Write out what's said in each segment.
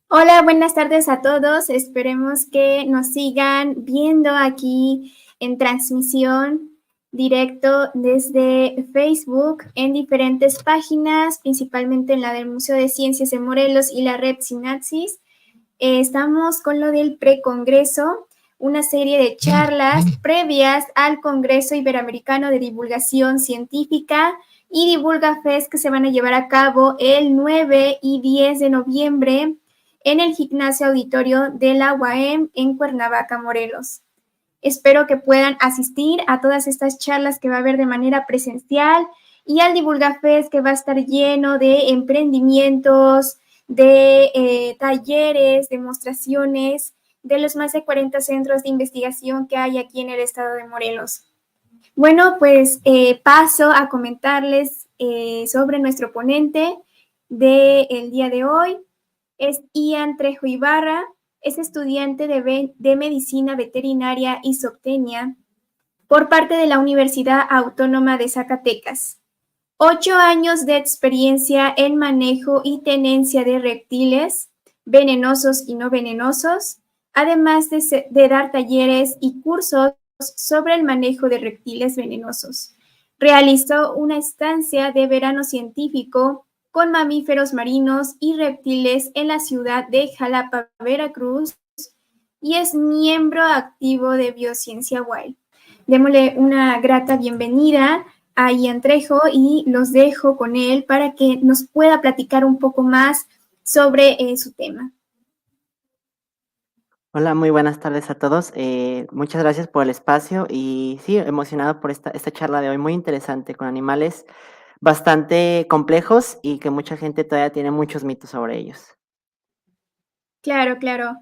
Hola, buenas tardes a todos. Esperemos que nos sigan viendo aquí en transmisión directo desde Facebook en diferentes páginas, principalmente en la del Museo de Ciencias de Morelos y la red Sinapsis. Estamos con lo del precongreso, una serie de charlas previas al Congreso Iberoamericano de Divulgación Científica y Divulga Fest que se van a llevar a cabo el 9 y 10 de noviembre en el gimnasio auditorio de la UAM en Cuernavaca, Morelos. Espero que puedan asistir a todas estas charlas que va a haber de manera presencial y al DivulgaFest que va a estar lleno de emprendimientos, de talleres, demostraciones de los más de 40 centros de investigación que hay aquí en el estado de Morelos. Bueno, pues paso a comentarles sobre nuestro ponente del día de hoy. Es Ian Trejo Ibarra, es estudiante de Medicina Veterinaria y Zootecnia por parte de la Universidad Autónoma de Zacatecas. 8 años de experiencia en manejo y tenencia de reptiles, venenosos y no venenosos, además de dar talleres y cursos sobre el manejo de reptiles venenosos. Realizó una estancia de verano científico con mamíferos marinos y reptiles en la ciudad de Jalapa, Veracruz, y es miembro activo de Biociencia Wild. Démosle una grata bienvenida a Ian Trejo y los dejo con él para que nos pueda platicar un poco más sobre su tema. Hola, muy buenas tardes a todos. Muchas gracias por el espacio y sí, emocionado por esta charla de hoy, muy interesante, con animales bastante complejos y que mucha gente todavía tiene muchos mitos sobre ellos. Claro, claro.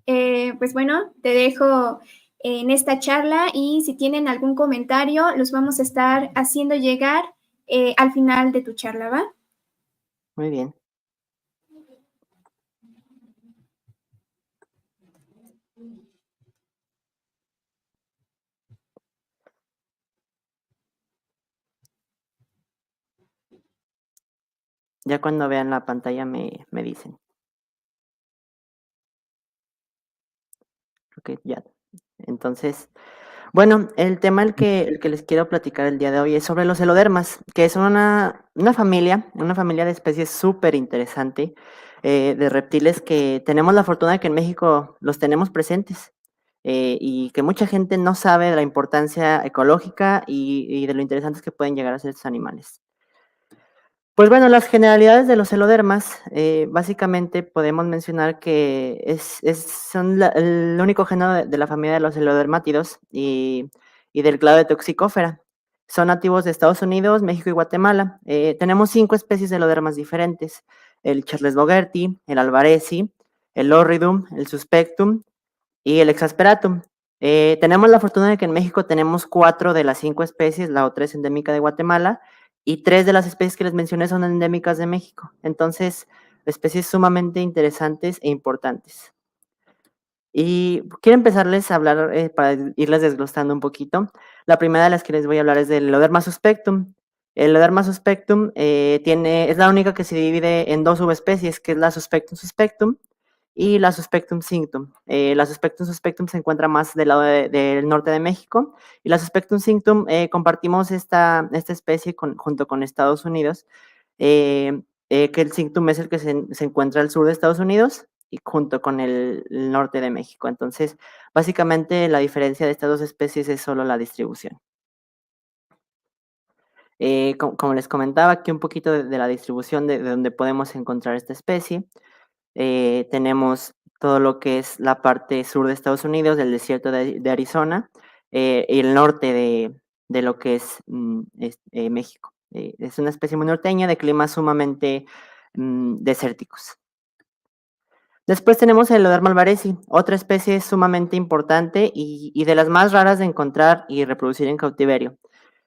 Pues bueno, te dejo en esta charla y si tienen algún comentario, los vamos a estar haciendo llegar al final de tu charla, ¿va? Muy bien. Ya cuando vean la pantalla me dicen. Ok, ya. Entonces, bueno, el tema el que les quiero platicar el día de hoy es sobre los helodermas, que son una familia de especies súper interesante, de reptiles que tenemos la fortuna de que en México los tenemos presentes, y que mucha gente no sabe de la importancia ecológica y de lo interesantes que pueden llegar a ser estos animales. Pues bueno, las generalidades de los helodermas, básicamente podemos mencionar que son el único género de la familia de los helodermátidos y del clado de Toxicófera. Son nativos de Estados Unidos, México y Guatemala. Tenemos 5 especies de helodermas diferentes: el Charles bogerti, el alvarezi, el horridum, el suspectum y el exasperatum. Tenemos la fortuna de que en México tenemos 4 de las 5 especies, la otra es endémica de Guatemala, y 3 de las especies que les mencioné son endémicas de México. Entonces, especies sumamente interesantes e importantes. Y quiero empezarles a hablar, para irles desglosando un poquito. La primera de las que les voy a hablar es del Eloderma suspectum. El Eloderma suspectum es la única que se divide en 2 subespecies, que es la Suspectum suspectum y la Suspectum cinctum. La Suspectum suspectum se encuentra más del lado del norte de México, y la Suspectum cinctum compartimos esta especie junto con Estados Unidos, que el cinctum es el que se encuentra al sur de Estados Unidos y junto con el norte de México. Entonces, básicamente la diferencia de estas 2 especies es solo la distribución. Como les comentaba, aquí un poquito de la distribución de donde podemos encontrar esta especie. Tenemos todo lo que es la parte sur de Estados Unidos, del desierto de Arizona, y el norte de lo que es México. Es una especie muy norteña de climas sumamente desérticos. Después tenemos el Eloderma alvarezi, otra especie sumamente importante y de las más raras de encontrar y reproducir en cautiverio.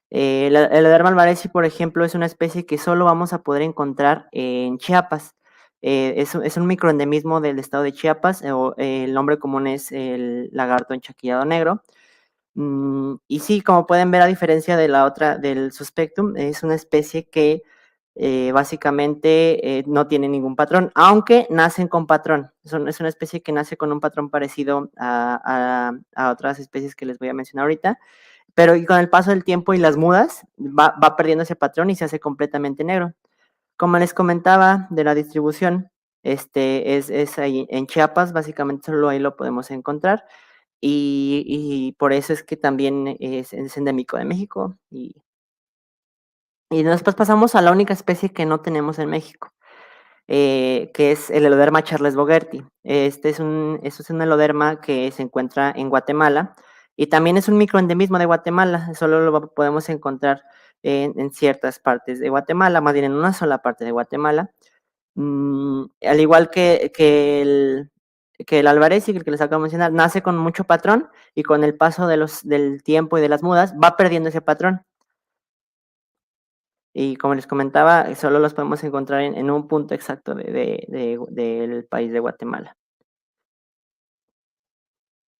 El Eloderma alvarezi, por ejemplo, es una especie que solo vamos a poder encontrar en Chiapas. Es un microendemismo del estado de Chiapas, el nombre común es el lagarto enchaquillado negro. Y sí, como pueden ver, a diferencia de la otra, del Suspectum, es una especie que Básicamente no tienen ningún patrón, aunque nacen con patrón. Es una especie que nace con un patrón parecido a otras especies que les voy a mencionar ahorita, pero con el paso del tiempo y las mudas va perdiendo ese patrón y se hace completamente negro. Como les comentaba de la distribución, es ahí en Chiapas, básicamente solo ahí lo podemos encontrar y por eso es que también es endémico de México y después pasamos a la única especie que no tenemos en México, que es el Eloderma charles bogerti. Esto es un eloderma que se encuentra en Guatemala y también es un microendemismo de Guatemala, solo lo podemos encontrar en ciertas partes de Guatemala, más bien en una sola parte de Guatemala. Al igual que el Alvarez, que les acabo de mencionar, nace con mucho patrón y con el paso del tiempo y de las mudas va perdiendo ese patrón. Y como les comentaba, solo los podemos encontrar en un punto exacto del país de Guatemala.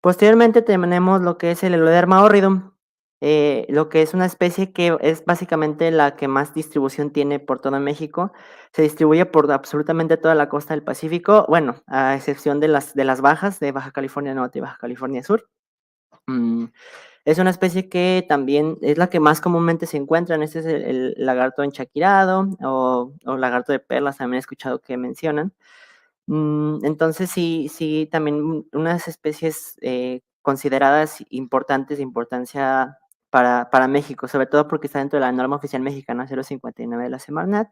Posteriormente tenemos lo que es el Eloderma horridum, lo que es una especie que es básicamente la que más distribución tiene por todo México. Se distribuye por absolutamente toda la costa del Pacífico, bueno, a excepción de las bajas de Baja California Norte y Baja California Sur. Mm, es una especie que también es la que más comúnmente se encuentra. Este es el lagarto enchaquirado o lagarto de perlas, también he escuchado que mencionan. Entonces sí, también unas especies consideradas importantes de importancia para México, sobre todo porque está dentro de la norma oficial mexicana 059 de la Semarnat.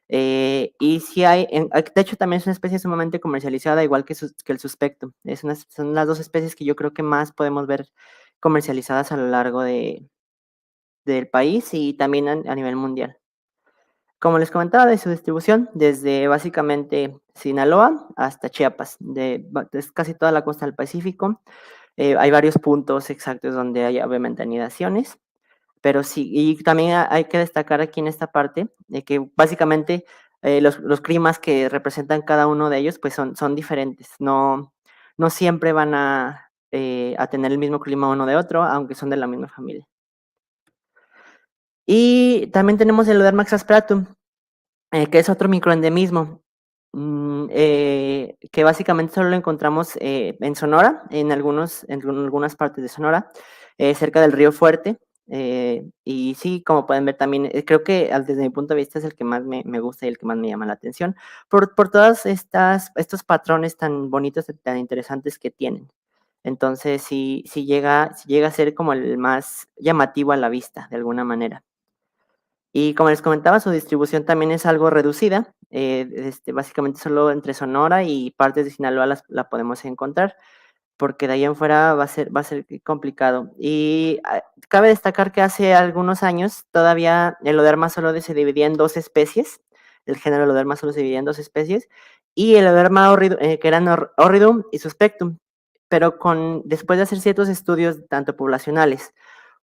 Y sí de hecho también es una especie sumamente comercializada, igual que el suspecto. Son las dos especies que yo creo que más podemos ver comercializadas a lo largo del país y también a nivel mundial. Como les comentaba, de su distribución, desde básicamente Sinaloa hasta Chiapas, es casi toda la costa del Pacífico. Hay varios puntos exactos donde hay obviamente anidaciones, pero sí, y también hay que destacar aquí en esta parte de que básicamente los climas que representan cada uno de ellos pues son diferentes, no siempre van a tener el mismo clima uno de otro, aunque son de la misma familia. Y también tenemos el Odermax asperatum, que es otro microendemismo, que básicamente solo lo encontramos en Sonora, en algunas partes de Sonora, cerca del Río Fuerte. Y sí, como pueden ver también, creo que desde mi punto de vista es el que más me gusta y el que más me llama la atención, por todos estos patrones tan bonitos, tan interesantes que tienen. Entonces sí llega a ser como el más llamativo a la vista, de alguna manera. Y como les comentaba, su distribución también es algo reducida. Básicamente solo entre Sonora y partes de Sinaloa la podemos encontrar, porque de ahí en fuera va a ser complicado. Y cabe destacar que hace algunos años todavía el Eloderma solo se dividía en dos especies. El género Eloderma solo se dividía en dos especies. Y el Eloderma que eran horridum y suspectum. Pero después de hacer ciertos estudios, tanto poblacionales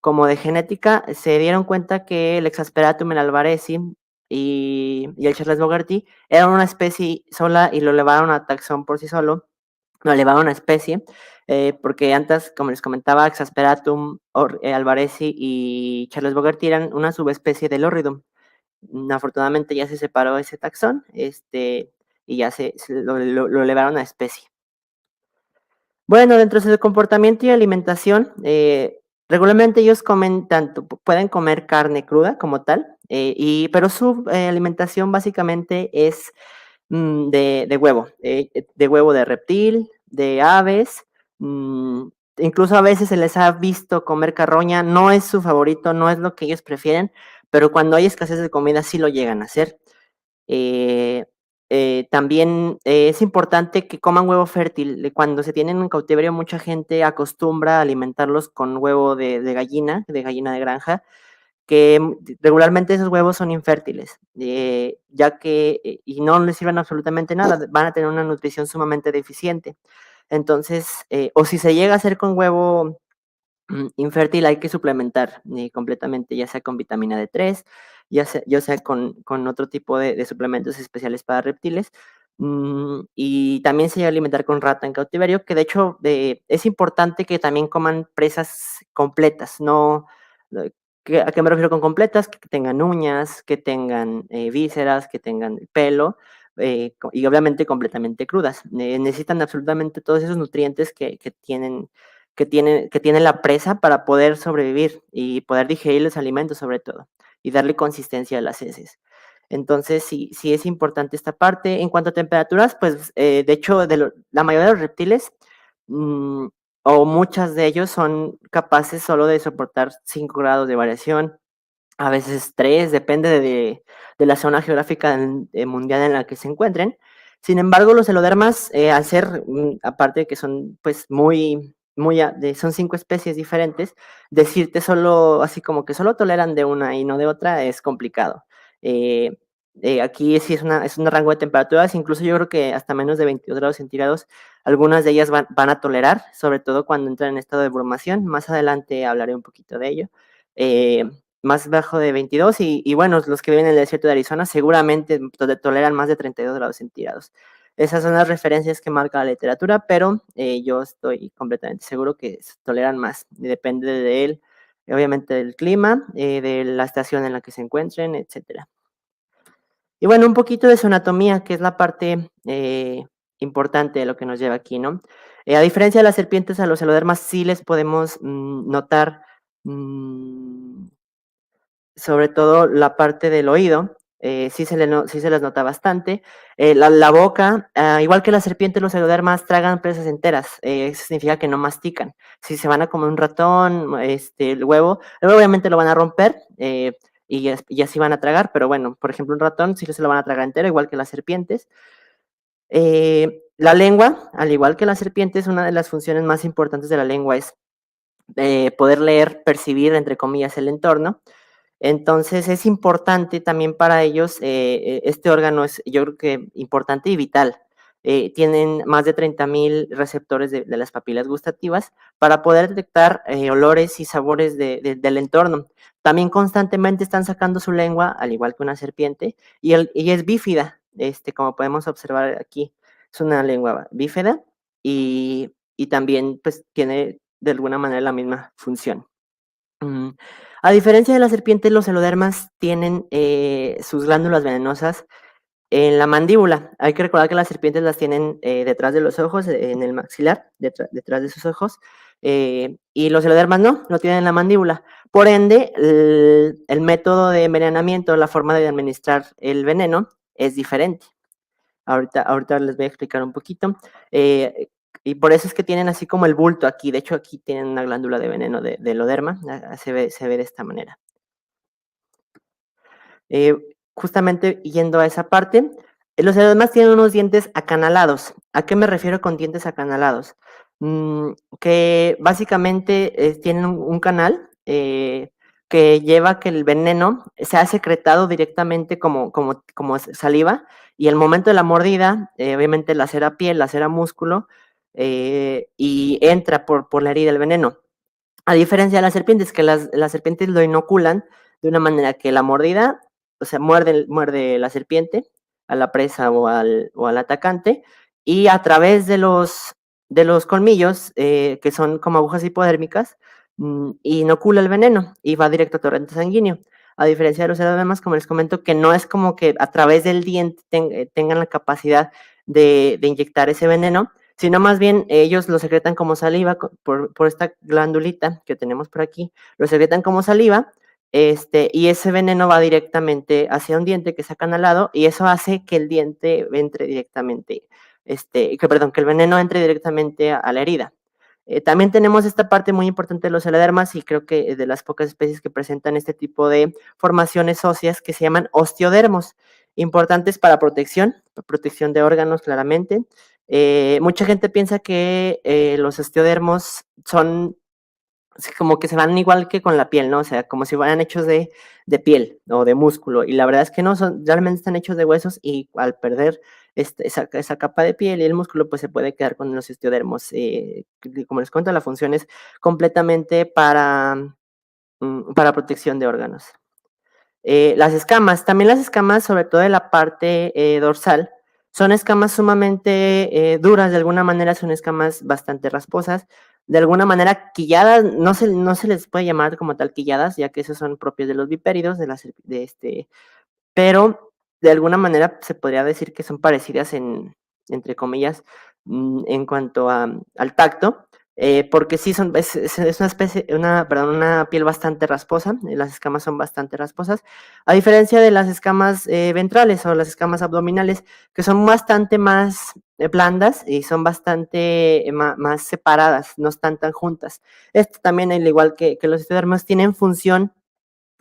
como de genética, se dieron cuenta que el Exasperatum, el alvarezi y el Charles Bogarty eran una especie sola y lo elevaron a taxón por sí solo, lo elevaron a especie, porque antes, como les comentaba, Exasperatum, alvarezi y Charles Bogarty eran una subespecie del Horridum. Afortunadamente ya se separó ese taxón, y ya lo elevaron a especie. Bueno, dentro de su comportamiento y alimentación, regularmente ellos pueden comer carne cruda como tal, pero su alimentación básicamente es de huevo de reptil, de aves, mm, incluso a veces se les ha visto comer carroña, no es su favorito, no es lo que ellos prefieren, pero cuando hay escasez de comida sí lo llegan a hacer. Eh, También es importante que coman huevo fértil. Cuando se tienen en cautiverio, mucha gente acostumbra a alimentarlos con huevo de gallina de granja, que regularmente esos huevos son infértiles, ya que y no les sirven absolutamente nada, van a tener una nutrición sumamente deficiente. Entonces, o si se llega a hacer con huevo infértil, hay que suplementar completamente, ya sea con vitamina D3, ya sea con otro tipo de suplementos especiales para reptiles. Y también se llega a alimentar con rata en cautiverio, que de hecho es importante que también coman presas completas, no ¿A qué me refiero con completas? Que tengan uñas, que tengan vísceras, que tengan pelo, y obviamente completamente crudas. Necesitan absolutamente todos esos nutrientes que tiene la presa para poder sobrevivir y poder digerir los alimentos sobre todo, y darle consistencia a las heces. Entonces, sí es importante esta parte. En cuanto a temperaturas, pues, de hecho, la mayoría de los reptiles, mm, o muchas de ellos son capaces solo de soportar 5 grados de variación, a veces 3, depende de la zona geográfica mundial en la que se encuentren. Sin embargo, los helodermas, al ser, aparte de que son pues son 5 especies diferentes, decirte solo, así como que solo toleran de una y no de otra, es complicado. Eh, Aquí sí es un rango de temperaturas, incluso yo creo que hasta menos de 22 grados centígrados, algunas de ellas van a tolerar, sobre todo cuando entran en estado de brumación. Más adelante hablaré un poquito de ello. Más bajo de 22 y bueno, los que viven en el desierto de Arizona seguramente toleran más de 32 grados centígrados. Esas son las referencias que marca la literatura, pero yo estoy completamente seguro que toleran más. Depende de él, obviamente del clima, de la estación en la que se encuentren, etcétera. Y bueno, un poquito de su anatomía, que es la parte importante de lo que nos lleva aquí, ¿no? A diferencia de las serpientes, a los helodermas sí les podemos notar sobre todo la parte del oído, sí se les nota bastante. La boca, igual que las serpientes, los helodermas tragan presas enteras, eso significa que no mastican. Si se van a comer un ratón, el huevo obviamente lo van a romper, y así van a tragar, pero bueno, por ejemplo, un ratón sí se lo van a tragar entero, igual que las serpientes. La lengua, al igual que las serpientes, una de las funciones más importantes de la lengua es poder leer, percibir, entre comillas, el entorno. Entonces es importante también para ellos, este órgano es yo creo que importante y vital. Tienen más de 30,000 receptores de las papilas gustativas para poder detectar olores y sabores del entorno. También constantemente están sacando su lengua, al igual que una serpiente, y es bífida, como podemos observar aquí. Es una lengua bífida y también pues tiene de alguna manera la misma función. A diferencia de las serpientes, los helodermas tienen sus glándulas venenosas en la mandíbula. Hay que recordar que las serpientes las tienen detrás de los ojos, en el maxilar, detrás de sus ojos, y los helodermas no, lo tienen en la mandíbula. Por ende, el método de envenenamiento, la forma de administrar el veneno es diferente. Ahorita les voy a explicar un poquito. Y por eso es que tienen así como el bulto aquí. De hecho, aquí tienen una glándula de veneno de heloderma. Se ve de esta manera. Justamente yendo a esa parte, los helodermas tienen unos dientes acanalados. ¿A qué me refiero con dientes acanalados? Que básicamente tienen un canal que lleva a que el veneno sea secretado directamente como saliva, y el momento de la mordida, obviamente lacera piel, lacera músculo, y entra por la herida el veneno. A diferencia de las serpientes, que las serpientes lo inoculan de una manera que la mordida, o sea, muerde la serpiente a la presa o al atacante, y a través de los colmillos, que son como agujas hipodérmicas, inocula el veneno y va directo a torrente sanguíneo. A diferencia de los helodermas, como les comento, que no es como que a través del diente tengan la capacidad de inyectar ese veneno, sino más bien ellos lo secretan como saliva por esta glandulita que tenemos por aquí, lo secretan como saliva, y ese veneno va directamente hacia un diente que es acanalado, y eso hace que el diente entre directamente, que el veneno entre directamente a la herida. También tenemos esta parte muy importante de los helodermas, y creo que de las pocas especies que presentan este tipo de formaciones óseas, que se llaman osteodermos, importantes para protección de órganos claramente. Mucha gente piensa que los osteodermos son como que se van igual que con la piel, ¿no? O sea, como si fueran hechos de piel o de músculo. Y la verdad es que no, realmente están hechos de huesos, y al perder esa capa de piel y el músculo, pues se puede quedar con los osteodermos. Como les cuento, la función es completamente para protección de órganos. También las escamas, sobre todo de la parte dorsal, son escamas sumamente duras, de alguna manera son escamas bastante rasposas, de alguna manera quilladas, no se les puede llamar como tal quilladas, ya que esos son propios de los vipéridos, pero de alguna manera se podría decir que son parecidas entre comillas, en cuanto al tacto, porque sí es una especie, perdón, una piel bastante rasposa, las escamas son bastante rasposas, a diferencia de las escamas ventrales o las escamas abdominales, que son bastante más blandas y son bastante más separadas, no están tan juntas. Esto también, al igual que los estodermos, tienen función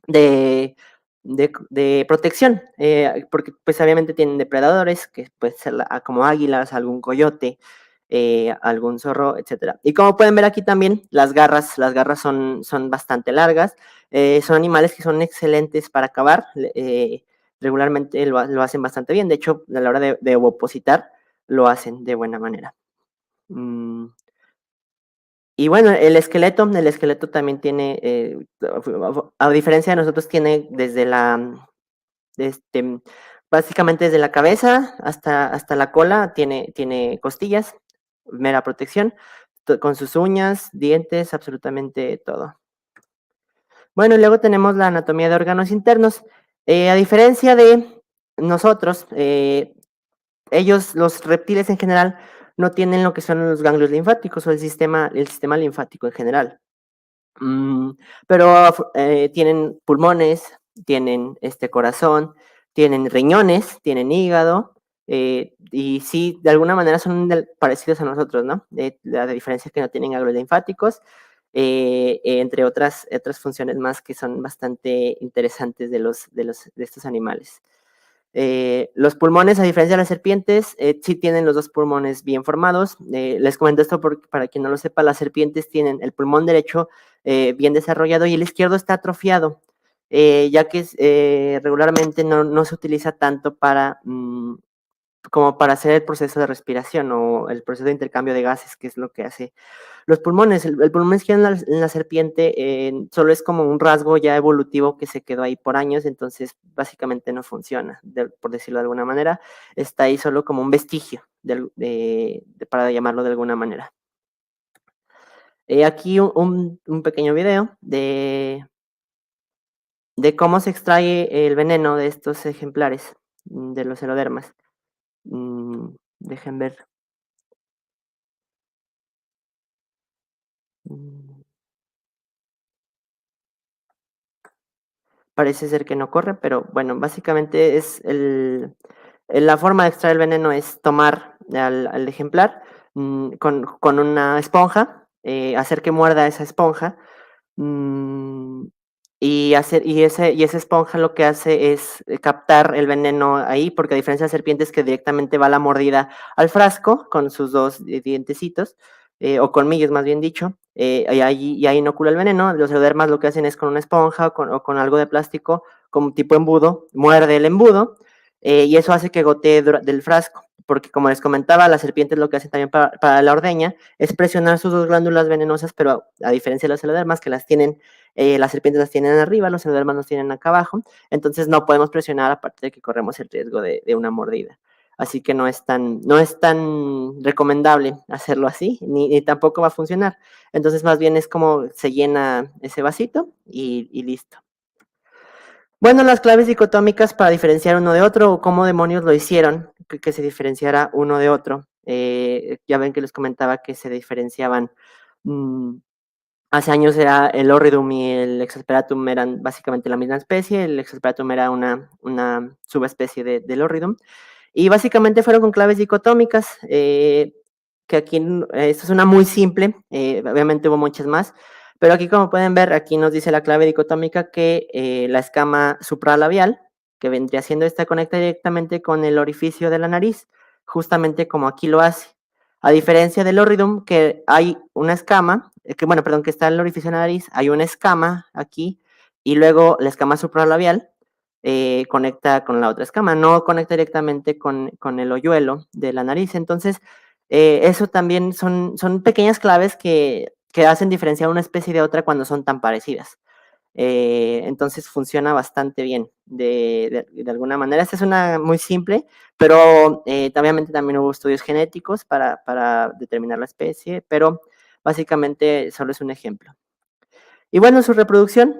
de, de protección, porque pues obviamente tienen depredadores, que puede ser como águilas, algún coyote, algún zorro, etcétera. Y como pueden ver aquí también, las garras son bastante largas, son animales que son excelentes para cavar, regularmente lo hacen bastante bien, de hecho, a la hora de ovopositar, lo hacen de buena manera. Y bueno, el esqueleto también tiene, a diferencia de nosotros, tiene desde este, básicamente desde la cabeza hasta la cola, tiene costillas, mera protección, con sus uñas, dientes, absolutamente todo. Bueno, y luego tenemos la anatomía de órganos internos. A diferencia de nosotros, los reptiles en general, no tienen lo que son los ganglios linfáticos o el sistema linfático en general. Pero tienen pulmones, tienen corazón, tienen riñones, tienen hígado, y sí, de alguna manera son parecidos a nosotros, ¿no? La diferencia es que no tienen ganglios linfáticos, entre otras funciones más que son bastante interesantes de estos animales. Los pulmones, a diferencia de las serpientes, sí tienen los dos pulmones bien formados. Les comento esto porque, para quien no lo sepa, las serpientes tienen el pulmón derecho bien desarrollado y el izquierdo está atrofiado, ya que regularmente no se utiliza tanto como para hacer el proceso de respiración o el proceso de intercambio de gases, que es lo que hace los pulmones. El pulmón izquierdo en la serpiente solo es como un rasgo ya evolutivo que se quedó ahí por años, entonces básicamente no funciona, por decirlo de alguna manera. Está ahí solo como un vestigio, para llamarlo de alguna manera. Aquí un pequeño video de cómo se extrae el veneno de estos ejemplares de los helodermas. Dejen ver. Parece ser que no corre, pero bueno, básicamente es la forma de extraer el veneno es tomar al ejemplar con una esponja, hacer que muerda esa esponja, y esa esponja lo que hace es captar el veneno ahí, porque a diferencia de serpientes que directamente va la mordida al frasco con sus dos dientecitos, o colmillos más bien dicho, y ahí inocula el veneno. Los elodermas lo que hacen es con una esponja o con algo de plástico como tipo embudo, muerde el embudo, y eso hace que gotee del frasco, porque como les comentaba, las serpientes lo que hacen también para la ordeña es presionar sus dos glándulas venenosas, pero a diferencia de los elodermas que las serpientes las tienen arriba, los elodermas los tienen acá abajo, entonces no podemos presionar, aparte de que corremos el riesgo de una mordida. Así que no es tan recomendable hacerlo así, ni tampoco va a funcionar. Entonces, más bien es como se llena ese vasito y listo. Bueno, las claves dicotómicas para diferenciar uno de otro, o cómo demonios lo hicieron, que se diferenciara uno de otro. Ya ven que les comentaba que se diferenciaban. Hace años era el Orridum y el Exasperatum eran básicamente la misma especie. El Exasperatum era una subespecie del Orridum. Y básicamente fueron con claves dicotómicas, que aquí, esta es una muy simple, obviamente hubo muchas más, pero aquí como pueden ver, aquí nos dice la clave dicotómica que la escama supralabial, que vendría siendo esta, conecta directamente con el orificio de la nariz, justamente como aquí lo hace. A diferencia del Orridum, que hay una escama, que está en el orificio de la nariz, hay una escama aquí, y luego la escama supralabial conecta con la otra escama, no conecta directamente con el hoyuelo de la nariz. Entonces, eso también son pequeñas claves que hacen diferenciar una especie de otra cuando son tan parecidas. Entonces funciona bastante bien de alguna manera. Esta es una muy simple, pero obviamente también hubo estudios genéticos para determinar la especie, pero Básicamente, solo es un ejemplo. Y bueno, su reproducción,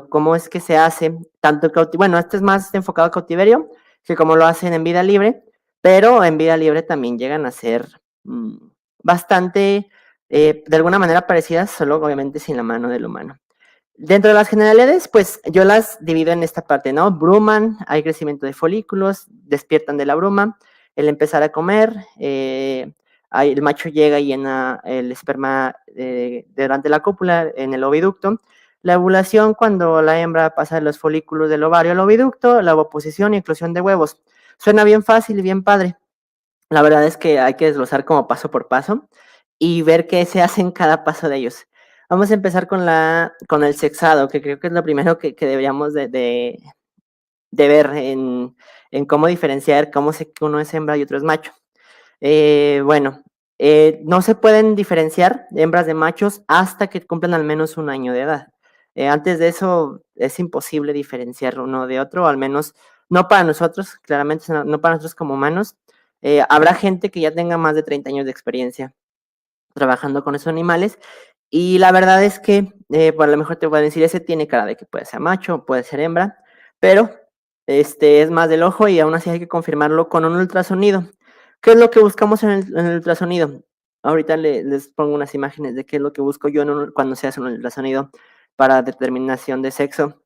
cómo es que se hace, tanto bueno, este es más enfocado a cautiverio, que como lo hacen en vida libre, pero en vida libre también llegan a ser mm, bastante, de alguna manera parecidas, solo obviamente sin la mano del humano. Dentro de las generalidades, pues yo las divido en esta parte, ¿no? Bruman, hay crecimiento de folículos, despiertan de la bruma, el empezar a comer, el macho llega y llena el esperma durante la cópula en el oviducto, la ovulación cuando la hembra pasa de los folículos del ovario al oviducto, la ovoposición y eclosión de huevos. Suena bien fácil y bien padre. La verdad es que hay que desglosar como paso por paso y ver qué se hace en cada paso de ellos. Vamos a empezar con el sexado, que creo que es lo primero que deberíamos de ver en cómo diferenciar cómo sé que uno es hembra y otro es macho. Bueno, no se pueden diferenciar hembras de machos hasta que cumplan al menos 1 año de edad. Antes de eso es imposible diferenciar uno de otro, al menos no para nosotros, claramente no para nosotros como humanos. Habrá gente que ya tenga más de 30 años de experiencia trabajando con esos animales y la verdad es que, pues a lo mejor te voy a decir, ese tiene cara de que puede ser macho, puede ser hembra, pero es más del ojo y aún así hay que confirmarlo con un ultrasonido. ¿Qué es lo que buscamos en el ultrasonido? Ahorita les pongo unas imágenes de qué es lo que busco yo cuando se hace un ultrasonido para determinación de sexo.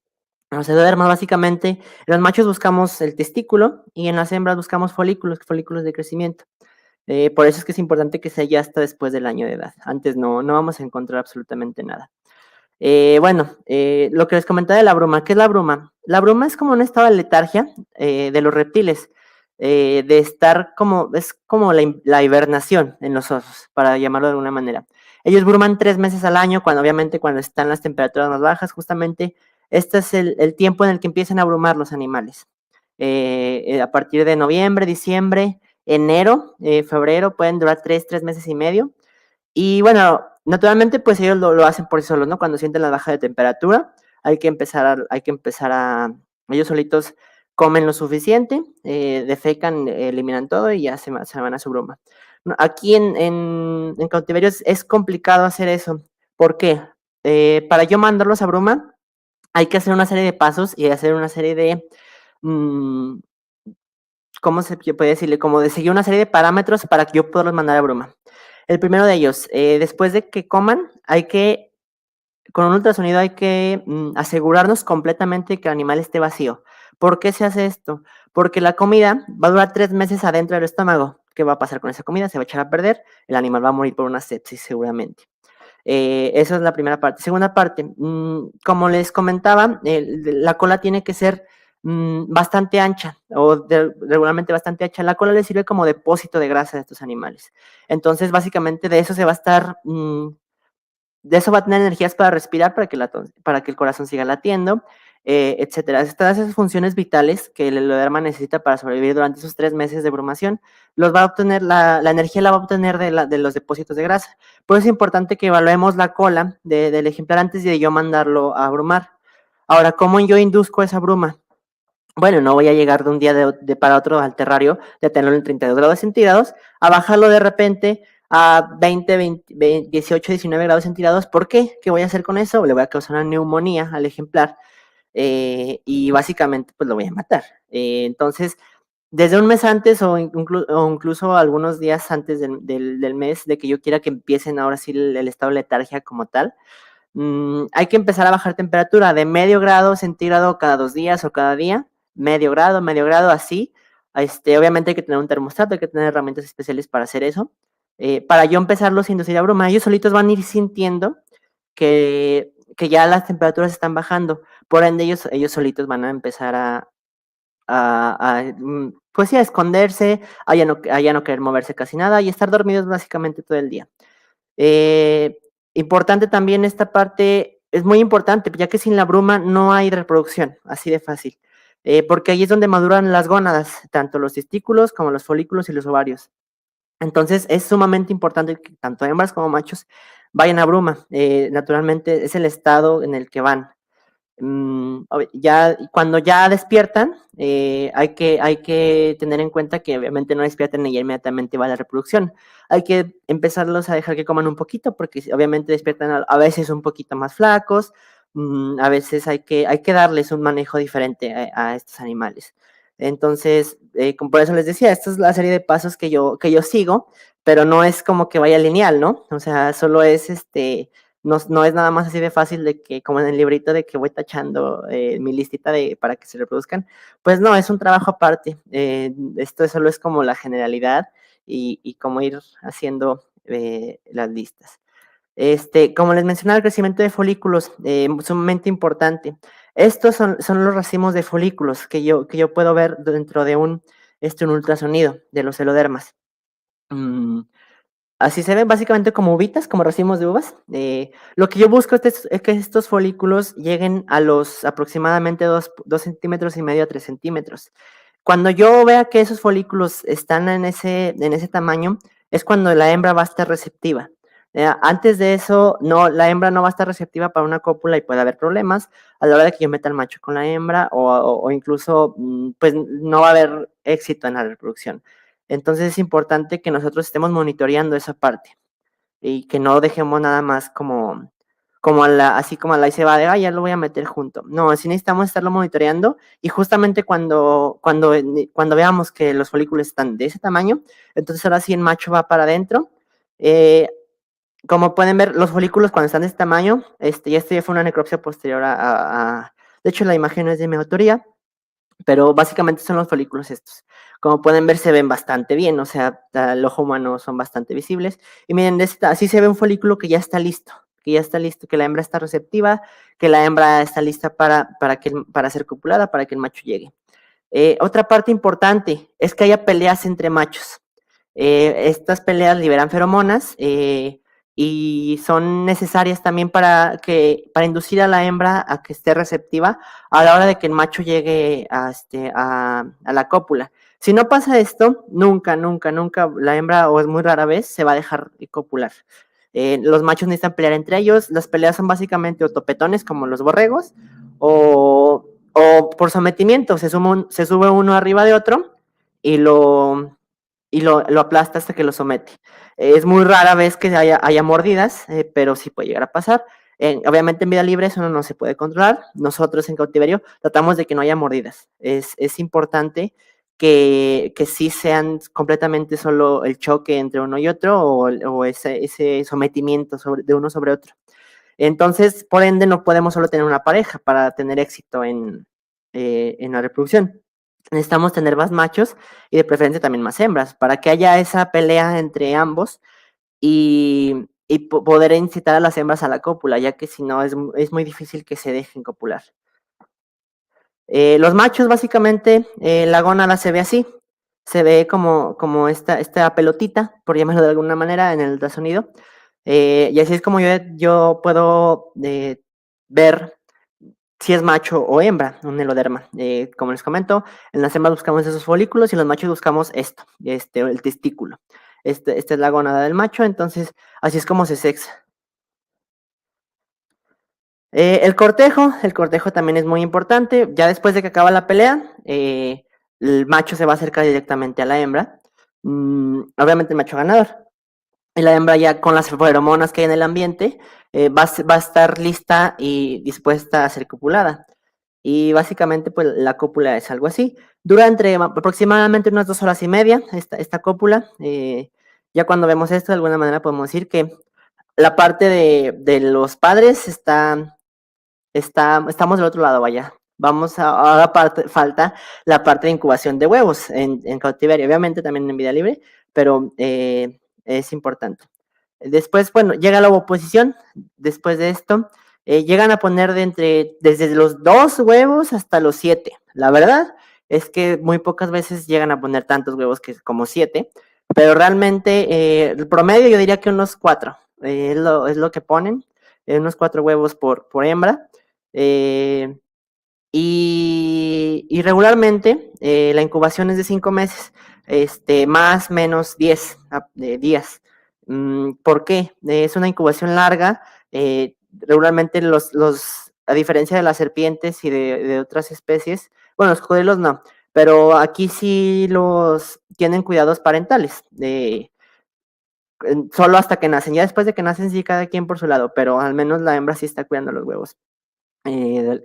Los endodermas, básicamente, en los machos buscamos el testículo y en las hembras buscamos folículos de crecimiento. Por eso es que es importante que sea ya hasta después del año de edad. Antes no vamos a encontrar absolutamente nada. Bueno, lo que les comentaba de la bruma, ¿qué es la bruma? La bruma es como un estado de letargia de los reptiles, de estar es como la hibernación en los osos, para llamarlo de alguna manera. Ellos bruman 3 meses al año, obviamente cuando están las temperaturas más bajas, justamente este es el tiempo en el que empiezan a brumar los animales. A partir de noviembre, diciembre, enero, febrero, pueden durar 3 meses y medio. Y bueno, naturalmente, pues ellos lo hacen por sí solos, ¿no? Cuando sienten la baja de temperatura, hay que empezar a, ellos solitos comen lo suficiente, defecan, eliminan todo y ya se van a su bruma. Aquí en cautiverio es complicado hacer eso. ¿Por qué? Para yo mandarlos a bruma, hay que hacer una serie de pasos y hacer una serie de, mm, ¿cómo se puede decirle? Como de seguir una serie de parámetros para que yo pueda mandar a bruma. El primero de ellos, después de que coman, con un ultrasonido hay que asegurarnos completamente que el animal esté vacío. ¿Por qué se hace esto? Porque la comida va a durar 3 meses adentro del estómago. ¿Qué va a pasar con esa comida? Se va a echar a perder, el animal va a morir por una sepsis seguramente. Esa es la primera parte. Segunda parte, como les comentaba, la cola tiene que ser bastante ancha regularmente bastante ancha. La cola le sirve como depósito de grasa de estos animales. Entonces, básicamente de eso se va a estar, de eso va a tener energías para respirar, para que el corazón siga latiendo, etcétera. Todas esas funciones vitales que el endoderma necesita para sobrevivir durante esos 3 meses de brumación, los va a obtener, la energía la va a obtener de los depósitos de grasa. Por eso es importante que evaluemos la cola del ejemplar antes de yo mandarlo a brumar. Ahora, ¿cómo yo induzco esa bruma? Bueno, no voy a llegar de un día para otro al terrario, de tenerlo en 32 grados centígrados, a bajarlo de repente a 20, 18, 19 grados centígrados. ¿Por qué? ¿Qué voy a hacer con eso? Le voy a causar una neumonía al ejemplar y básicamente pues lo voy a matar. Entonces, desde un mes antes o incluso algunos días antes del mes de que yo quiera que empiecen ahora sí el estado de letargia como tal, hay que empezar a bajar temperatura de medio grado centígrado cada 2 días o cada día, medio grado, así. Obviamente hay que tener un termostato, hay que tener herramientas especiales para hacer eso. Para yo empezarlos a inducir a bruma, ellos solitos van a ir sintiendo que ya las temperaturas están bajando. Por ende, ellos solitos van a empezar pues sí, a esconderse, a ya no querer moverse casi nada y estar dormidos básicamente todo el día. Importante también esta parte, es muy importante, ya que sin la bruma no hay reproducción, así de fácil. Porque ahí es donde maduran las gónadas, tanto los testículos como los folículos y los ovarios. Entonces es sumamente importante que tanto hembras como machos vayan a bruma. Naturalmente es el estado en el que van. Ya, cuando ya despiertan, hay que tener en cuenta que obviamente no despiertan y ya inmediatamente va la reproducción. Hay que empezarlos a dejar que coman un poquito, porque obviamente despiertan a veces un poquito más flacos. A veces hay que darles un manejo diferente a estos animales. Entonces, por eso les decía, esta es la serie de pasos que yo sigo, pero no es como que vaya lineal, ¿no? O sea, solo es no es nada más así de fácil de que, como en el librito, de que voy tachando mi listita para que se reproduzcan. Pues no, es un trabajo aparte. Esto solo es como la generalidad y cómo ir haciendo las listas. Como les mencionaba, el crecimiento de folículos, sumamente importante. Estos son los racimos de folículos que yo puedo ver dentro de un ultrasonido de los celodermas. Así se ven básicamente como uvitas, como racimos de uvas. Lo que yo busco es que estos folículos lleguen a los aproximadamente 2 centímetros y medio a 3 centímetros. Cuando yo vea que esos folículos están en ese tamaño, es cuando la hembra va a estar receptiva. Antes de eso, no, la hembra no va a estar receptiva para una cópula y puede haber problemas a la hora de que yo meta al macho con la hembra o incluso, pues no va a haber éxito en la reproducción. Entonces es importante que nosotros estemos monitoreando esa parte y que no dejemos nada más así como a la y se va de, ya lo voy a meter junto. No, así necesitamos estarlo monitoreando y justamente cuando veamos que los folículos están de ese tamaño, entonces ahora sí el macho va para adentro. Como pueden ver, los folículos cuando están de este tamaño, y esto ya fue una necropsia posterior de hecho la imagen no es de mi autoría, pero básicamente son los folículos estos. Como pueden ver, se ven bastante bien, o sea, al ojo humano son bastante visibles. Y miren, así se ve un folículo que ya está listo, que la hembra está receptiva, que la hembra está lista para ser copulada, para que el macho llegue. Otra parte importante es que haya peleas entre machos. Estas peleas liberan feromonas y son necesarias también para inducir a la hembra a que esté receptiva a la hora de que el macho llegue a la cópula. Si no pasa esto, nunca la hembra, o es muy rara vez, se va a dejar copular. Los machos necesitan pelear entre ellos. Las peleas son básicamente o topetones, como los borregos, o por sometimiento. Se sube uno arriba de otro y lo aplasta hasta que lo somete. Es muy rara vez que haya mordidas, pero sí puede llegar a pasar. Obviamente en vida libre eso no se puede controlar. Nosotros en cautiverio tratamos de que no haya mordidas. Es importante que sí sean completamente solo el choque entre uno y otro o ese sometimiento de uno sobre otro. Entonces, por ende, no podemos solo tener una pareja para tener éxito en la reproducción. Necesitamos tener más machos y de preferencia también más hembras para que haya esa pelea entre ambos y poder incitar a las hembras a la cópula, ya que si no es muy difícil que se dejen copular. Los machos, básicamente, la gónada se ve así. Se ve como esta pelotita, por llamarlo de alguna manera, en el ultrasonido. Y así es como yo puedo ver si es macho o hembra, un heloderma. Como les comento, en las hembras buscamos esos folículos y en los machos buscamos el testículo. Esta es la gónada del macho, entonces así es como se sexa. El cortejo también es muy importante. Ya después de que acaba la pelea, el macho se va a acercar directamente a la hembra. Obviamente el macho ganador. Y la hembra ya con las feromonas que hay en el ambiente va a estar lista y dispuesta a ser copulada. Y básicamente pues la cópula es algo así. Dura entre aproximadamente unas 2 horas y media esta cópula. Ya cuando vemos esto, de alguna manera podemos decir que la parte de los padres estamos del otro lado, vaya. Ahora falta la parte de incubación de huevos en cautiverio, obviamente también en vida libre, pero es importante. Después, bueno, llega la ovoposición. Después de esto, llegan a poner desde los 2 huevos hasta los 7. La verdad es que muy pocas veces llegan a poner tantos huevos como 7, pero realmente el promedio yo diría que unos 4 es lo que ponen, unos 4 huevos por hembra. Y regularmente la incubación es de 5 meses, más menos 10 días. ¿Por qué? Es una incubación larga. Regularmente a diferencia de las serpientes y de otras especies, bueno, los cocodrilos no, pero aquí sí los tienen cuidados parentales, solo hasta que nacen. Ya después de que nacen, sí, cada quien por su lado, pero al menos la hembra sí está cuidando los huevos. En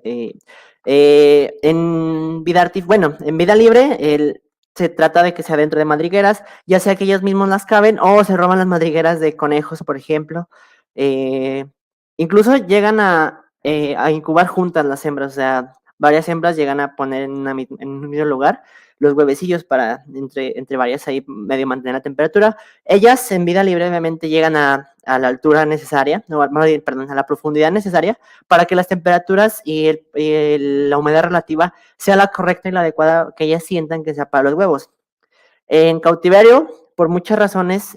vida libre, se trata de que sea dentro de madrigueras, ya sea que ellos mismos las caben o se roban las madrigueras de conejos, por ejemplo. Eh, Incluso llegan a incubar juntas las hembras, o sea, varias hembras llegan a poner en un mismo lugar los huevecillos para entre varias ahí medio mantener la temperatura. Ellas en vida libre obviamente llegan a la altura necesaria, no, perdón, a la profundidad necesaria para que las temperaturas y la humedad relativa sea la correcta y la adecuada que ellas sientan que sea para los huevos. En cautiverio, por muchas razones,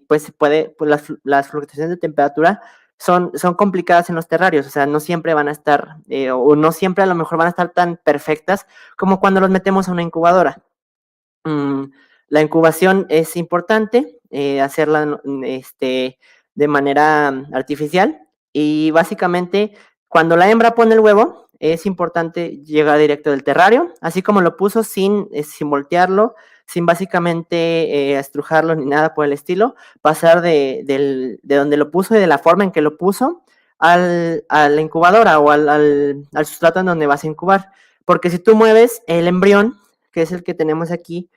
pues se puede, pues las fluctuaciones de temperatura son complicadas en los terrarios, o sea, no siempre van a estar, o no siempre a lo mejor van a estar tan perfectas como cuando los metemos a una incubadora. La incubación es importante, hacerla de manera artificial, y básicamente cuando la hembra pone el huevo es importante llegar directo del terrario, así como lo puso, sin voltearlo, sin básicamente estrujarlo ni nada por el estilo, pasar de donde lo puso y de la forma en que lo puso a la incubadora o al sustrato en donde vas a incubar, porque si tú mueves el embrión, que es el que tenemos aquí,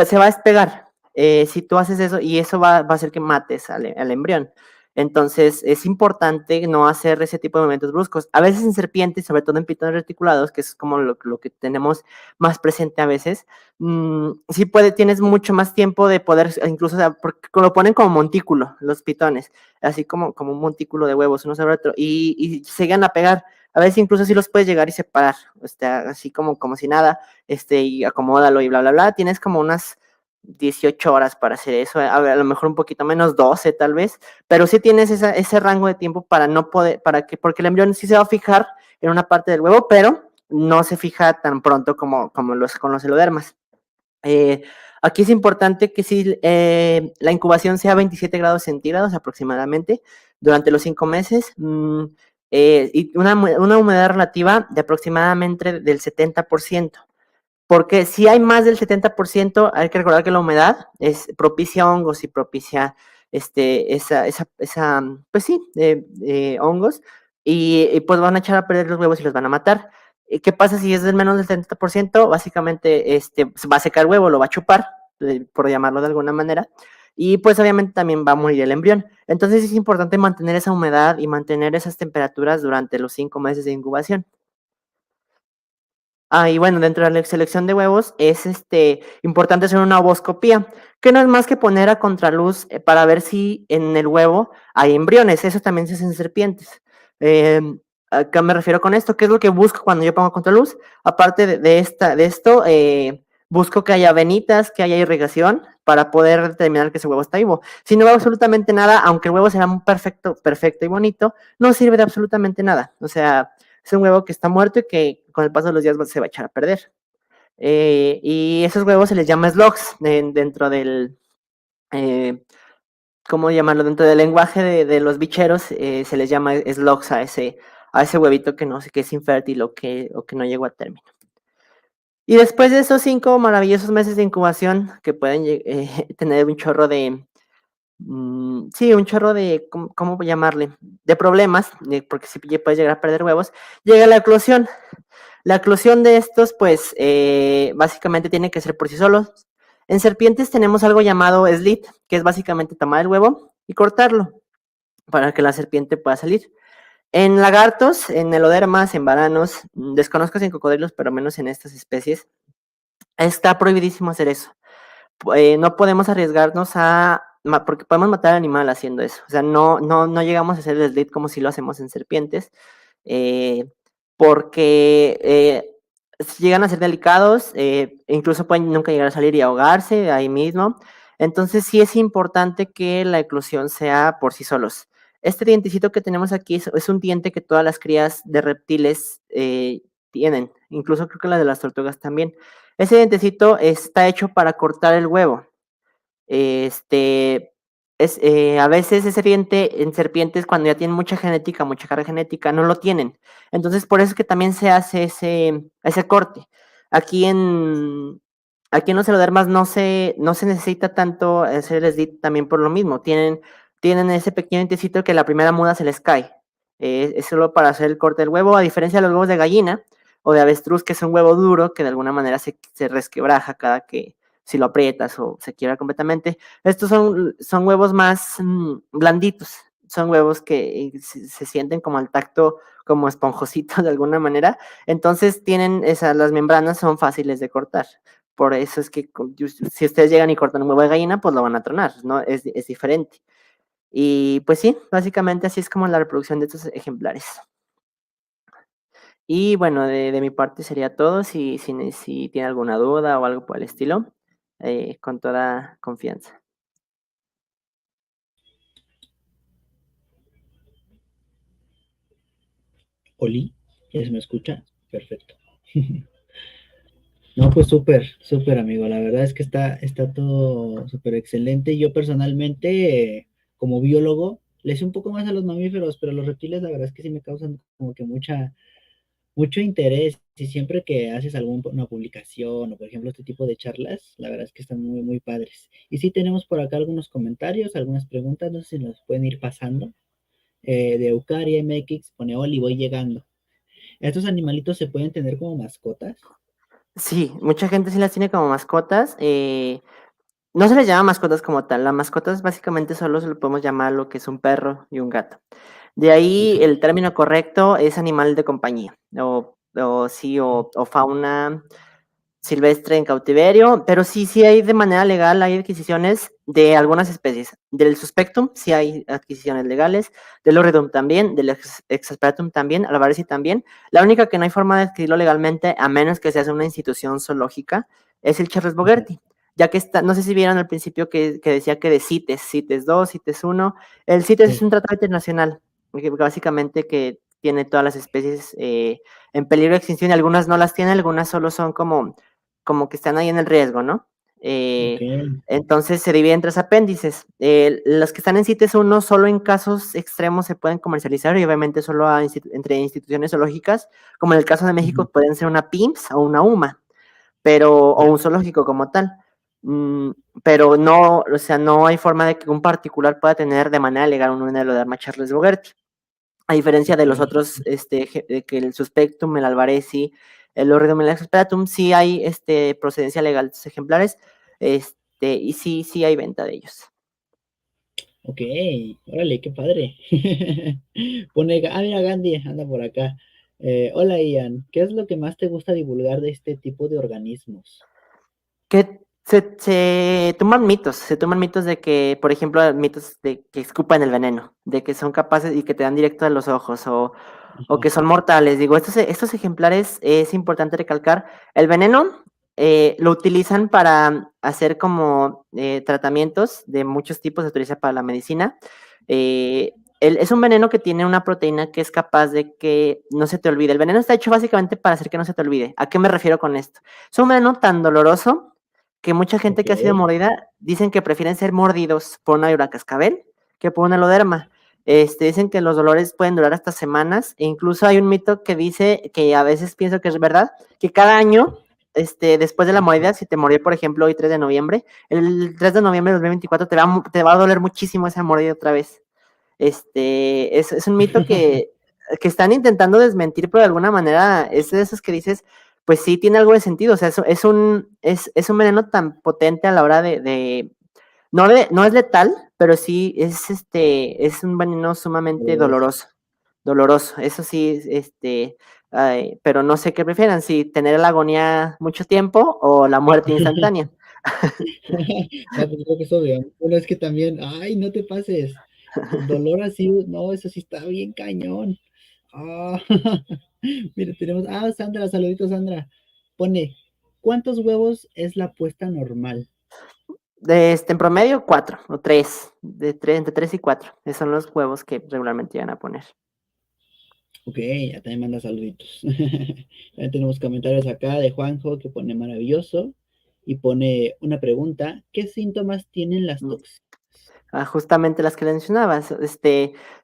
se va a despegar. Si tú haces eso, y eso va a hacer que mates al embrión. Entonces, es importante no hacer ese tipo de movimientos bruscos. A veces en serpientes, sobre todo en pitones reticulados, que es como lo que tenemos más presente a veces, sí tienes mucho más tiempo de poder, incluso, o sea, porque lo ponen como montículo, los pitones, así como un montículo de huevos uno sobre otro, y se llegan a pegar. A veces incluso sí los puedes llegar y separar, así como si nada, y acomódalo y bla, bla, bla. Tienes como unas 18 horas para hacer eso, a lo mejor un poquito menos, 12 tal vez, pero sí tienes ese rango de tiempo para no poder, porque el embrión sí se va a fijar en una parte del huevo, pero no se fija tan pronto como con los helodermas. Aquí es importante que si la incubación sea 27 grados centígrados aproximadamente durante los 5 meses, y una humedad relativa de aproximadamente del 70%. Porque si hay más del 70%, hay que recordar que la humedad propicia hongos y propicia pues sí, hongos, y pues van a echar a perder los huevos y los van a matar. ¿Qué pasa si es del menos del 70%? Básicamente va a secar el huevo, lo va a chupar, por llamarlo de alguna manera, y pues obviamente también va a morir el embrión. Entonces es importante mantener esa humedad y mantener esas temperaturas durante los 5 meses de incubación. Y bueno, dentro de la selección de huevos es importante hacer una ovoscopía, que no es más que poner a contraluz para ver si en el huevo hay embriones. Eso también se hace en serpientes. ¿A qué me refiero con esto? ¿Qué es lo que busco cuando yo pongo a contraluz? Aparte de esto, busco que haya venitas, que haya irrigación para poder determinar que ese huevo está vivo. Si no veo absolutamente nada, aunque el huevo sea perfecto y bonito, no sirve de absolutamente nada. O sea, es un huevo que está muerto y que con el paso de los días se va a echar a perder. Y esos huevos se les llama slugs dentro del, ¿cómo llamarlo? Dentro del lenguaje de los bicheros, se les llama slugs a ese huevito que no sé, que es infértil o que no llegó a término. Y después de esos 5 maravillosos meses de incubación, que pueden tener un chorro de, sí, un chorro de, ¿cómo llamarle? De problemas, porque si puedes llegar a perder huevos, llega la eclosión. La eclosión de estos, pues, básicamente tiene que ser por sí solos. En serpientes tenemos algo llamado slit, que es básicamente tomar el huevo y cortarlo para que la serpiente pueda salir. En lagartos, en helodermas, en varanos, desconozco si en cocodrilos, pero menos en estas especies, está prohibidísimo hacer eso. No podemos arriesgarnos porque podemos matar al animal haciendo eso. O sea, no llegamos a hacer el slit como si lo hacemos en serpientes, porque llegan a ser delicados, incluso pueden nunca llegar a salir y ahogarse ahí mismo. Entonces sí es importante que la eclosión sea por sí solos. Este dientecito que tenemos aquí es un diente que todas las crías de reptiles tienen, incluso creo que las de las tortugas también. Ese dientecito está hecho para cortar el huevo. Este, a veces es evidente en serpientes cuando ya tienen mucha genética, mucha carga genética, no lo tienen. Entonces, por eso es que también se hace ese corte. Aquí en, aquí en los celodermas no se necesita tanto hacer el SDIT también por lo mismo. Tienen ese pequeño dientecito que la primera muda se les cae. Es solo para hacer el corte del huevo, a diferencia de los huevos de gallina o de avestruz, que es un huevo duro que de alguna manera se resquebraja cada que si lo aprietas o se quiebra completamente. Estos son huevos más blanditos, son huevos que se sienten como al tacto, como esponjositos de alguna manera. Entonces las membranas son fáciles de cortar. Por eso es que si ustedes llegan y cortan un huevo de gallina, pues lo van a tronar, ¿no? Es diferente. Y pues sí, básicamente así es como la reproducción de estos ejemplares. Y bueno, de mi parte sería todo. Si tiene alguna duda o algo por el estilo, con toda confianza. Oli, ¿ya se me escucha? Perfecto. No, pues súper amigo. La verdad es que está todo súper excelente. Yo personalmente, como biólogo, le sé un poco más a los mamíferos, pero los reptiles la verdad es que sí me causan como que mucho interés. Y siempre que haces alguna publicación o por ejemplo este tipo de charlas, la verdad es que están muy padres. Y sí tenemos por acá algunos comentarios, algunas preguntas, no sé si nos pueden ir pasando. De Eucaria MX pone Oli, voy llegando. ¿Estos animalitos se pueden tener como mascotas? Sí, mucha gente sí las tiene como mascotas. No se les llama mascotas como tal. Las mascotas básicamente solo se lo podemos llamar lo que es un perro y un gato. De Ok, ahí el término correcto es animal de compañía o fauna silvestre en cautiverio, pero sí hay de manera legal, hay adquisiciones de algunas especies. Del Suspectum sí hay adquisiciones legales, del Oridum también, del Exasperatum también, Alvarezi también. La única que no hay forma de adquirirlo legalmente, a menos que se haga una institución zoológica, es el Charles ajá, Bogerty, ya que no sé si vieron al principio que decía que de CITES 2, CITES 1, el CITES es sí, un tratado internacional, que básicamente que tiene todas las especies en peligro de extinción y algunas no las tiene, algunas solo son como que están ahí en el riesgo, ¿no? ok, Entonces se divide en tres apéndices. Los que están en CITES 1 solo en casos extremos se pueden comercializar y obviamente solo entre instituciones zoológicas, como en el caso de ujú, México pueden ser una PIMS o una UMA, o ya, un zoológico como tal. Mm, pero no, o sea, no hay forma de que un particular pueda tener de manera legal un Enoidearma Charles Bogerti. A diferencia de ok, los otros, que el Suspectum, el Alvarezi, el Oridum y el Exasperatum, sí hay procedencia legal de estos ejemplares, y sí hay venta de ellos. ok, órale, qué padre. Mira, Gandhi, anda por acá. Hola, Ian, ¿qué es lo que más te gusta divulgar de este tipo de organismos? Que se toman mitos de que, por ejemplo, mitos de que escupan el veneno, de que son capaces y que te dan directo a los ojos, o Ajá, que son mortales. Digo, estos ejemplares es importante recalcar. El veneno lo utilizan para hacer como tratamientos de muchos tipos, se utiliza para la medicina. Es un veneno que tiene una proteína que es capaz de que no se te olvide. El veneno está hecho básicamente para hacer que no se te olvide. ¿A qué me refiero con esto? Es un veneno tan doloroso que mucha gente ok, que ha sido mordida dicen que prefieren ser mordidos por una víbora cascabel que por un eloderma. Dicen que los dolores pueden durar hasta semanas, e incluso hay un mito que dice, que a veces pienso que es verdad, que cada año, después de la mordida, si te mordió, por ejemplo, hoy 3 de noviembre, el 3 de noviembre de 2024 te va a doler muchísimo esa mordida otra vez. Es un mito que están intentando desmentir, pero de alguna manera es de esos que dices, pues sí tiene algo de sentido. O sea, es un veneno tan potente a la hora no es letal, pero sí es un veneno sumamente doloroso. doloroso. Doloroso, eso sí, pero no sé qué prefieran, si tener la agonía mucho tiempo o la muerte instantánea. No, pues creo que es obvio. Bueno, es que también, ay, no te pases. Dolor así, no, eso sí está bien cañón. Ah, mira, Sandra, saluditos, Sandra. Pone, ¿cuántos huevos es la puesta normal? En promedio, 4 o 3, entre 3 y 4. Esos son los huevos que regularmente van a poner. Ok, ya también manda saluditos. También tenemos comentarios acá de Juanjo que pone maravilloso y pone una pregunta, ¿qué síntomas tienen las Mm, toxinas? Justamente las que mencionabas,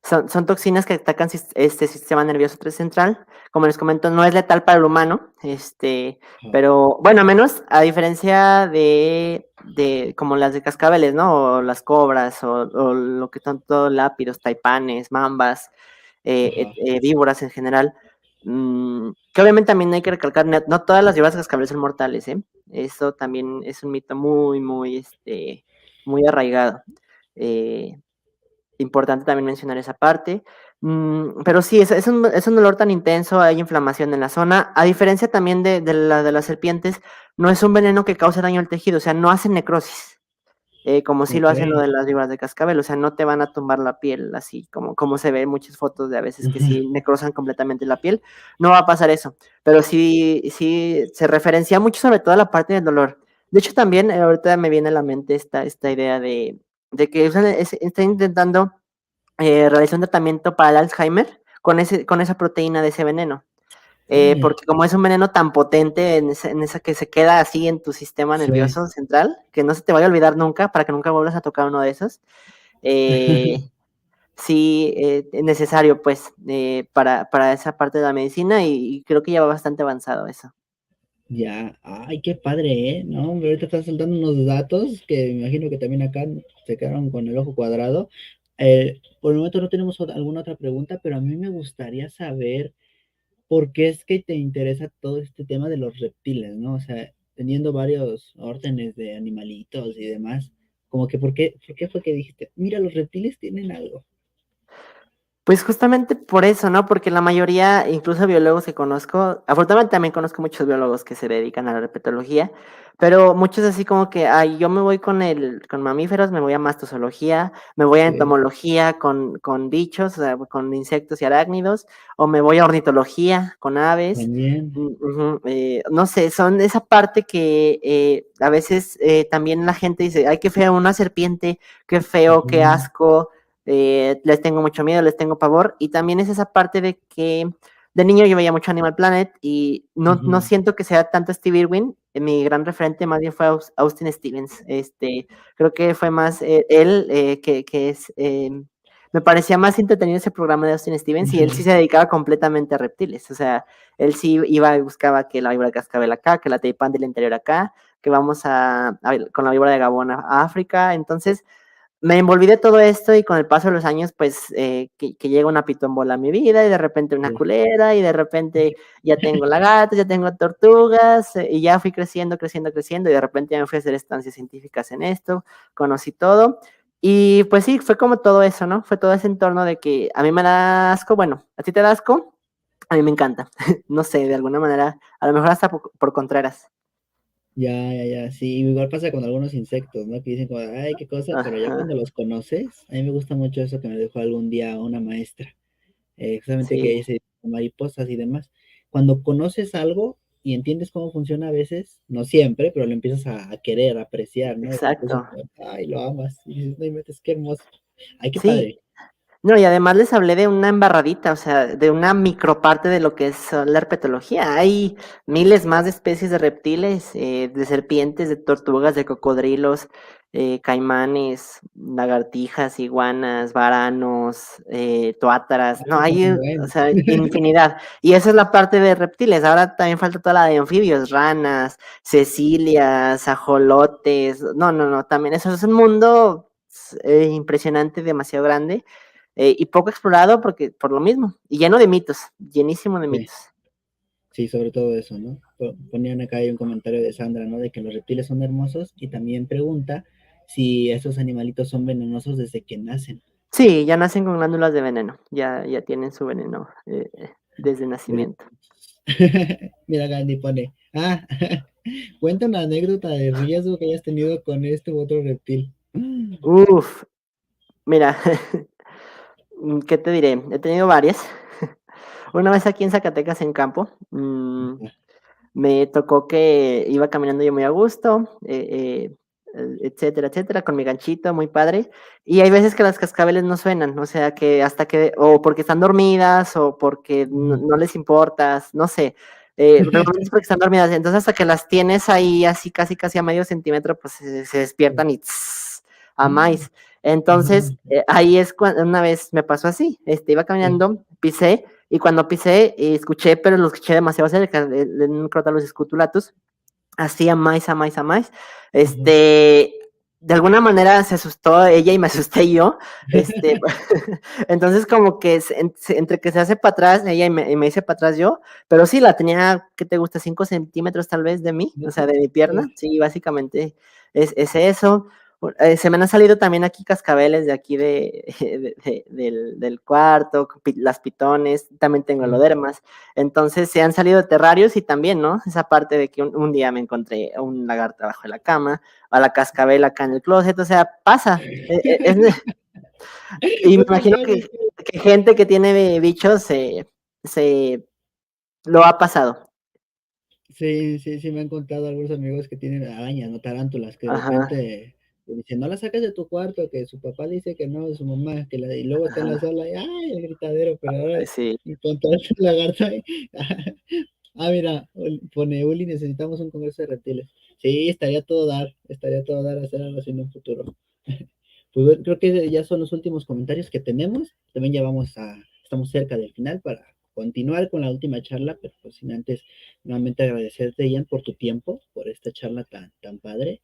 son toxinas que atacan sistema nervioso central. Como les comento, no es letal para el humano, pero bueno, a menos a diferencia de como las de cascabeles, ¿no? O las cobras, o lo que son todos lápidos, taipanes, mambas, Ajá. víboras en general. Que obviamente también hay que recalcar, no todas las víboras de cascabeles son mortales, ¿eh? Eso también es un mito muy, muy, muy arraigado. Importante también mencionar esa parte. Pero sí, es un dolor tan intenso, hay inflamación en la zona. A diferencia también de las serpientes, no es un veneno que cause daño al tejido, o sea, no hacen necrosis, como sí lo Ok. hacen lo de las víboras de cascabel, o sea, no te van a tumbar la piel así, como se ve en muchas fotos de a veces que sí necrosan completamente la piel. No va a pasar eso, pero sí se referencia mucho sobre todo a la parte del dolor. De hecho, también ahorita me viene a la mente esta idea de que está intentando realizar un tratamiento para el Alzheimer con esa proteína de ese veneno. Porque como es un veneno tan potente en esa que se queda así en tu sistema Sí. nervioso central, que no se te vaya a olvidar nunca, para que nunca vuelvas a tocar uno de esos, sí es necesario pues para esa parte de la medicina y creo que ya va bastante avanzado eso. Ya, ay, qué padre, ¿eh? No, hombre, ahorita estás soltando unos datos que me imagino que también acá se quedaron con el ojo cuadrado. Por el momento no tenemos alguna otra pregunta, pero a mí me gustaría saber por qué es que te interesa todo este tema de los reptiles, ¿no? O sea, teniendo varios órdenes de animalitos y demás, como que por qué fue que dijiste, mira, los reptiles tienen algo? Pues justamente por eso, ¿no? Porque la mayoría, incluso biólogos que conozco, afortunadamente también conozco muchos biólogos que se dedican a la herpetología, pero muchos así como que, ay, yo me voy con mamíferos, me voy a mastozoología, me voy a Sí, entomología con bichos, o sea, con insectos y arácnidos, o me voy a ornitología con aves. también. Ujú, no sé, son esa parte que a veces también la gente dice, ay, qué feo, una serpiente, qué feo, qué Ujú, asco, les tengo mucho miedo, les tengo pavor, y también es esa parte de que de niño yo veía mucho Animal Planet y no ujú. siento que sea tanto Steve Irwin, mi gran referente más bien fue Austin Stevens, creo que fue más él que es, me parecía más entretenido ese programa de Austin Stevens y él sí se dedicaba completamente a reptiles, o sea, él sí iba y buscaba que la víbora de cascabel acá, que la taipán del interior acá, que vamos con la víbora de Gabón a África, entonces me envolví de todo esto y con el paso de los años, pues, que llega una pitombola a mi vida y de repente una Sí. culera y de repente ya tengo lagartos, ya tengo tortugas y ya fui creciendo, creciendo, creciendo y de repente ya me fui a hacer estancias científicas en esto, conocí todo y pues sí, fue como todo eso, ¿no? Fue todo ese entorno de que a mí me da asco, bueno, a ti te da asco, a mí me encanta, no sé, de alguna manera, a lo mejor hasta por Contreras. Ya, ya, ya, sí, igual pasa con algunos insectos, ¿no? Que dicen como, ay, qué cosa, pero ya cuando Ajá, los conoces, a mí me gusta mucho eso que me dejó algún día una maestra, justamente que sí, dice mariposas y demás. Cuando conoces algo y entiendes cómo funciona a veces, no siempre, pero lo empiezas a querer, a apreciar, ¿no? Incluso, exacto. ay, lo amas, y dices, no inventes, qué hermoso. Ay, qué Sí, padre. no, y además les hablé de una embarradita, o sea, de una microparte de lo que es la herpetología. Hay miles más de especies de reptiles, de serpientes, de tortugas, de cocodrilos, caimanes, lagartijas, iguanas, varanos, tuátaras. No, Son hay, un o buen. sea, infinidad. Y esa es la parte de reptiles. Ahora también falta toda la de anfibios, ranas, cecilias, ajolotes. No, no, no, también eso es un mundo impresionante, demasiado grande y poco explorado porque por lo mismo, y lleno de mitos, llenísimo de Sí. mitos. Sí, sobre todo eso, ¿no? Ponían acá ahí un comentario de Sandra, ¿no? De que los reptiles son hermosos y también pregunta si esos animalitos son venenosos desde que nacen. Sí, ya nacen con glándulas de veneno, ya tienen su veneno desde Desde- nacimiento. Mira, Gandhi pone, cuenta una anécdota de riesgo que hayas tenido con este u otro reptil. Uf, mira, ¿qué te diré? He tenido varias. Una vez aquí en Zacatecas, en campo, me tocó que iba caminando yo muy a gusto, etcétera, etcétera, con mi ganchito, muy padre. Y hay veces que las cascabeles no suenan, o sea, que hasta que, o porque están dormidas, o porque no les importas, no sé. Regularmente es porque están dormidas, entonces hasta que las tienes ahí así casi casi a medio centímetro, pues se despiertan y tss, a más. Entonces, ahí es cuando una vez me pasó así, iba caminando, pisé, y cuando pisé, escuché, pero lo escuché demasiado cerca, en los escutulatus, así a más. De alguna manera se asustó ella y me asusté yo. Entonces, como que entre que se hace para atrás ella y me hice para atrás yo, pero sí la tenía, ¿qué te gusta? 5 centímetros tal vez de mí, o sea, de mi pierna. Sí, básicamente es eso. Se me han salido también aquí cascabeles de aquí del cuarto, las pitones, también tengo holodermas. Entonces se han salido terrarios y también, ¿no? Esa parte de que un día me encontré un lagarto abajo de la cama, a la cascabel acá en el closet, o sea, pasa. Y me imagino que gente que tiene bichos se lo ha pasado. Sí, me han contado algunos amigos que tienen arañas, no tarántulas, que de Ajá, repente dicen, no la saques de tu cuarto, que su papá dice que no, su mamá, y luego está en la ajá, sala y ¡ay! El gritadero, pero ahora sí. encontraste un lagarto ahí. Mira, pone Uli, necesitamos un congreso de reptiles. Sí, estaría todo dar hacer algo así en un futuro. Pues bueno, creo que ya son los últimos comentarios que tenemos. También ya estamos cerca del final para continuar con la última charla, pero pues sin antes nuevamente agradecerte, Ian, por tu tiempo, por esta charla tan padre.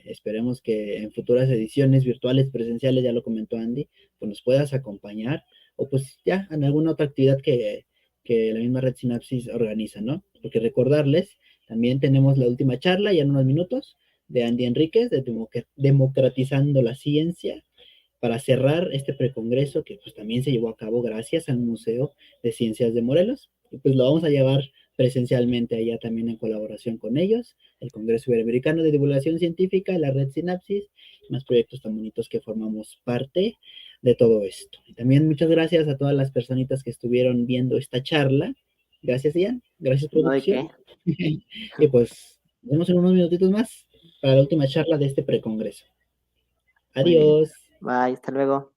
Esperemos que en futuras ediciones virtuales, presenciales, ya lo comentó Andy, pues nos puedas acompañar o pues ya en alguna otra actividad que la misma Red Sinapsis organiza, ¿no? Porque recordarles, también tenemos la última charla ya en unos minutos de Andy Enríquez, de Democratizando la Ciencia, para cerrar este precongreso que pues también se llevó a cabo gracias al Museo de Ciencias de Morelos. Y pues lo vamos a llevar presencialmente allá también en colaboración con ellos, el Congreso Iberoamericano de Divulgación Científica, la Red Sinapsis, más proyectos tan bonitos que formamos parte de todo esto. Y también muchas gracias a todas las personitas que estuvieron viendo esta charla. Gracias, Ian. Gracias, ¿No hay producción. qué? Y pues, nos vemos en unos minutitos más para la última charla de este precongreso. Muy bien. Adiós. Bye, hasta luego.